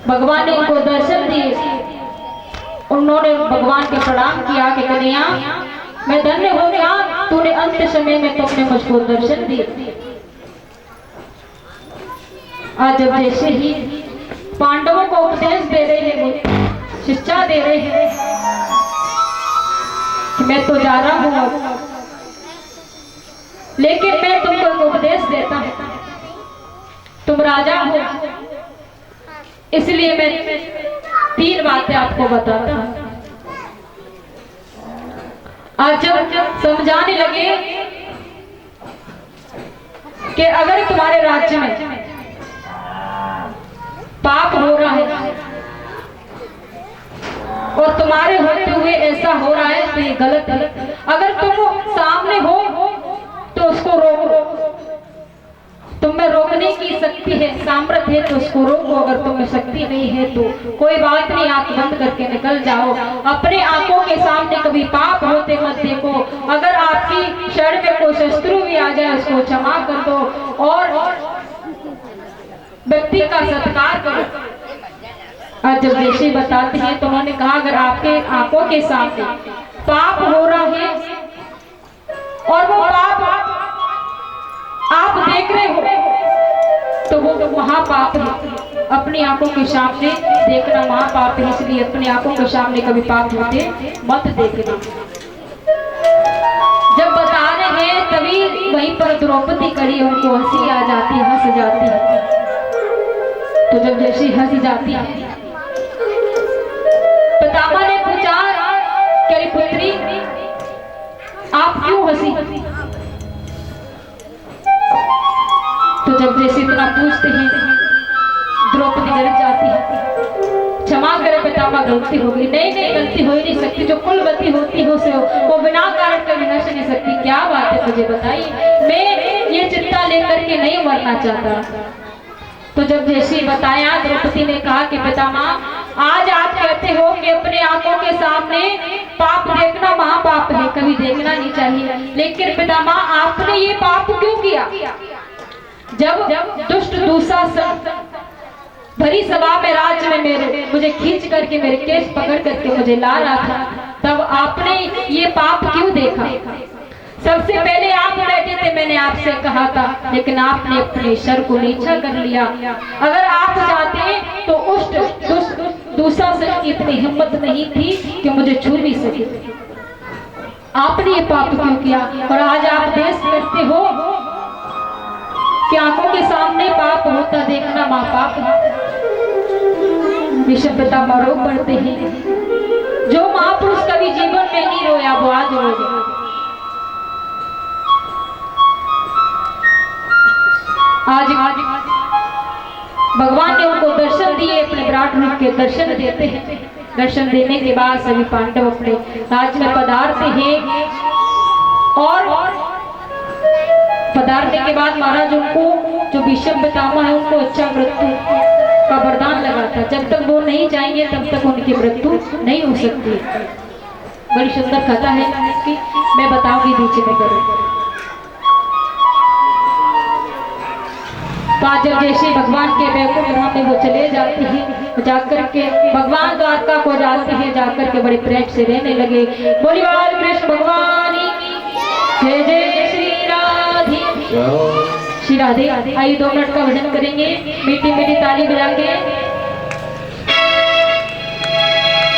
भगवान ने उनको दर्शन दिए। उन्होंने भगवान के प्रणाम किया कि कन्हैया मैं धन्य हो गया, तूने अंत समय में तुमने मुझको दर्शन दिए। आज जब जैसे ही पांडवों को उपदेश दे रहे हैं, शिक्षा दे रहे हैं कि मैं तो जा रहा हूं, लेकिन मैं तुमको एक उपदेश देता हूं। तुम राजा हो, इसलिए मैं 3 बातें आपको बताता हूं। आज जब समझाने लगे कि अगर तुम्हारे राज्य में पाप हो रहा है और तुम्हारे होते हुए ऐसा हो रहा है तो ये गलत है। अगर तुम सामने हो तो उसको रोको, तुम में रोकने की शक्ति है, सामर्थ्य है तो उसको रोको। अगर तुम्हें शक्ति नहीं है तो कोई बात नहीं, आंख बंद करके निकल जाओ। अपने आंखों के सामने कभी पाप होते मत देखो। अगर आपकी शरण में कोई शत्रु भी आ जाए उसको क्षमा कर दो और व्यक्ति का सत्कार करो। आज जब ऋषि बताते हैं तो उन्होंने कहा अगर आपके आंखों के सामने पाप हो रहा है और वो पाप आप देख रहे हो तो वो महापाप है। अपनी आंखों के सामने देखना महापाप है, इसलिए अपनी आंखों के सामने कभी पाप होते मत देखना। जब बता रहे हैं तभी वहीं पर द्रौपदी खड़ी, उनको हंसी आ जाती है, हंस जाती है। तो जब जैसी हंस जाती है, पितामह ने पूछा कि पुत्री आप क्यों हंसी? तो जब जैसे इतना पूछते हैं द्रौपदी डर जाती है, क्षमा करे पितामह गलती हो गई। नहीं नहीं, गलती हो ही नहीं सकती, जो कुलवती होती हो से वो बिना कारण कभी हंस नहीं सकती। क्या बात है मुझे बताइए, मैं ये चिंता लेकर के नहीं मरना चाहता। तो जब जैसे बताया द्रौपदी ने कहा कि पितामह आज आप कहते हो कि अपने आंखों के सामने पाप देखना महापाप है, कभी देखना नहीं चाहिए, लेकिन पितामह आपने ये पाप क्यों किया? जब दुष्ट दुशासन भरी सभा में राज्य में मुझे खींच करके मेरे केस पकड़ करके मुझे ला रहा था, तब आपने ये पाप क्यों देखा? सबसे पहले आप बैठे थे, मैंने आपसे कहा था, लेकिन आपने अपने सर को नीचा कर लिया। अगर आप चाहते तो उस दुशासन की इतनी हिम्मत नहीं थी कि मुझे छू भी सके। आपने ये पाप क्यों किया? और आज आप देश करते हो कि आंखों के सामने पाप होता देखना महापाप है। विश्व पितामह रो पड़ते हैं। जो महापुरुष कभी जीवन में नहीं रोया वो आज रोए। आज भगवान ने उनको दर्शन दिए, अपने विराट रूप के दर्शन देते हैं। दर्शन देने के बाद सभी पांडव अपने राज्य में पधारते हैं और पधारने के बाद महाराज उनको जो भीष्म पितामह है उनको अच्छा मृत्यु का वरदान लगा था। जब तक वो नहीं जाएंगे तब तक उनकी मृत्यु नहीं हो सकती। बड़ी सुंदर कथा है इसकी, मैं बताऊंगी बीच में करूँ। तो आज जब जैसे भगवान के वैकुंठ धाम में वो चले जाते हैं, जाकर के भगवान द्वारका को जाते हैं, जाकर के बड़े प्रेम से रहने लगे। बोली बाल कृष्ण भगवान जय जय श्री राधे। आइए 2 मिनट का भजन करेंगे, मीठी मीठी ताली बजा के।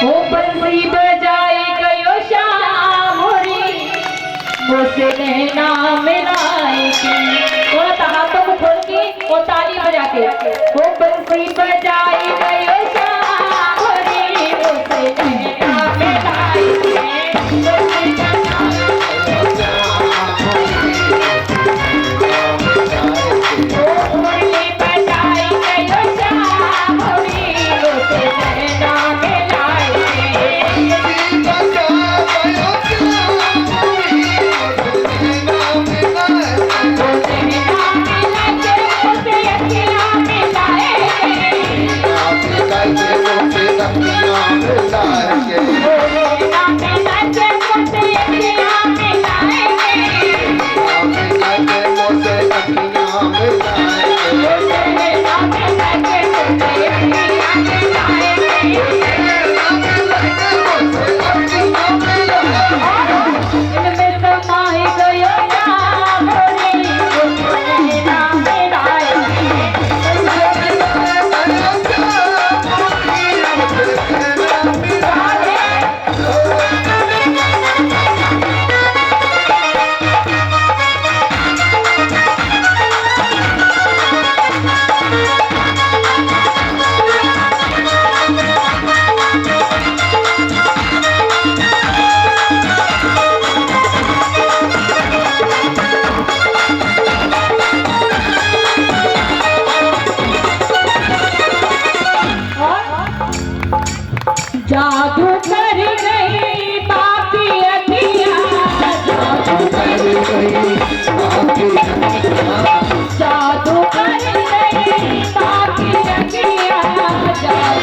ओ बंसी बजाई गयो श्याम मोरी, मुझसे नैना मिलाई की। थोड़ा सा हाथों को खोल के और ताली बजा के। ओ बंसी बजाई गयो श्याम मोरी, मुझसे नैना मिलाई की।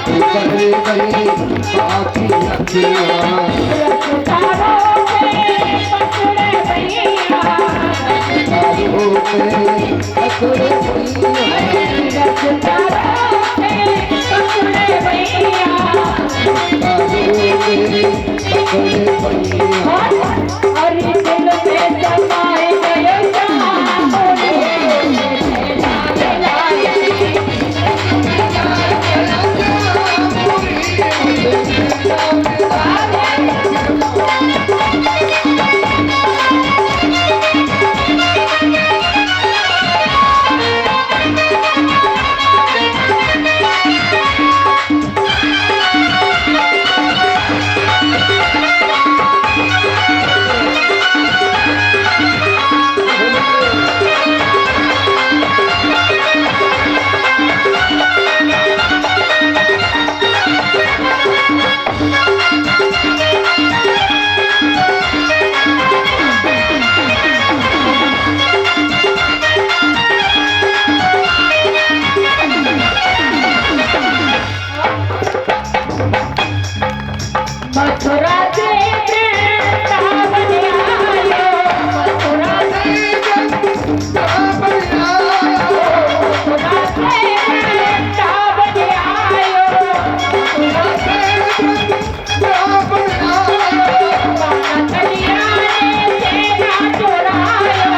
करे गई बाकी अखियां तारों पे पकड़े भैया तारों पे पकड़े भैया तारों पे पकड़े भैया तारों पे पकड़े भैया और दिल में समाए गए मथुरा से वृंदावन आयो मथुरा से वृंदावन आयो मथुरा से वृंदावन आयो मथुरा से वृंदावन आयो बाला कलिया ने तेरा चुरायो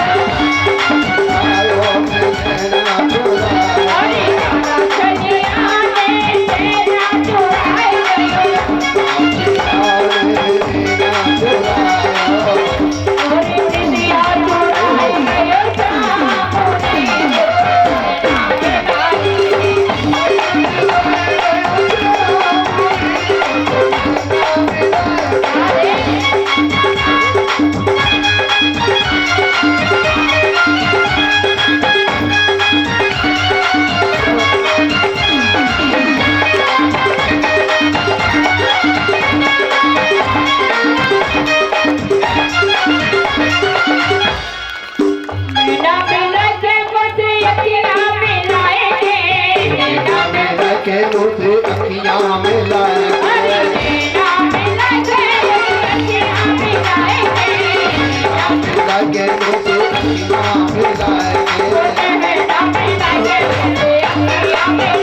आयो तेरा चुरायो अरे बाला कलिया ने तेरा चुरायो के तुझे अखियां में लाएंगे लगे तुझे अखियां में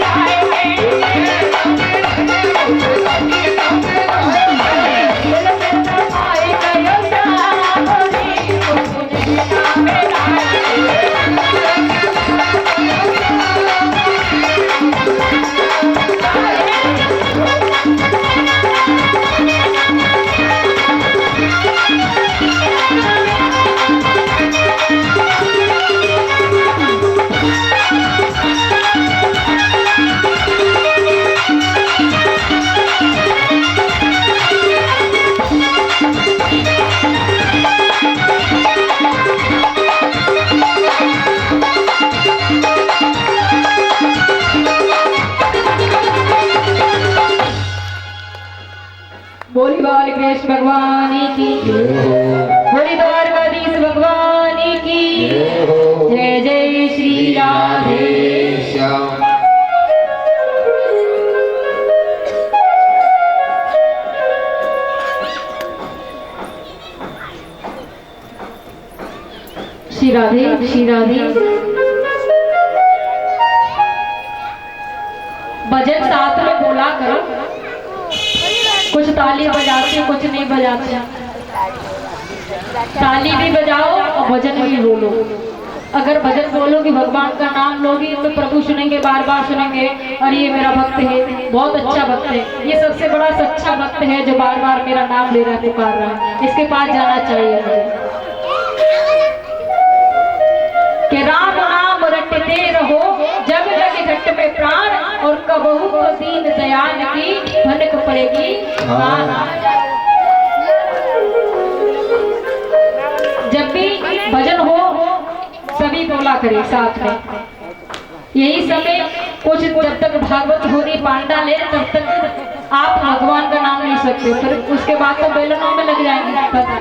बोली बाल कृष्ण भगवान की बोली द्वारकाधीश भगवान की जय जय श्री राधे श्याम। श्री राधे श्री राधे। भजन साथ में बोला करो, कुछ ताली बजाते कुछ नहीं बजाते। ताली भी बजाओ और भजन भी बोलो। अगर भजन बोलोगे भगवान का नाम लोगी तो प्रभु सुनेंगे, बार बार सुनेंगे और ये मेरा भक्त है, बहुत अच्छा भक्त है, ये सबसे बड़ा सच्चा भक्त है जो बार बार मेरा नाम ले रहा है, पुकार रहा है, इसके पास जाना चाहिए मुझे। कि राम नाम रटते रहो जब जग घट में प्राण और कबहू तो दीन दयाल की भनक पड़ेगी। जब भी भजन हो सभी बोला करे साथ में। यही समय कुछ जब तक भागवत होरी पांडा ले तब तक आप भगवान का नाम ले सकते, फिर उसके बाद तो बेलनों में लग जाएंगे। पता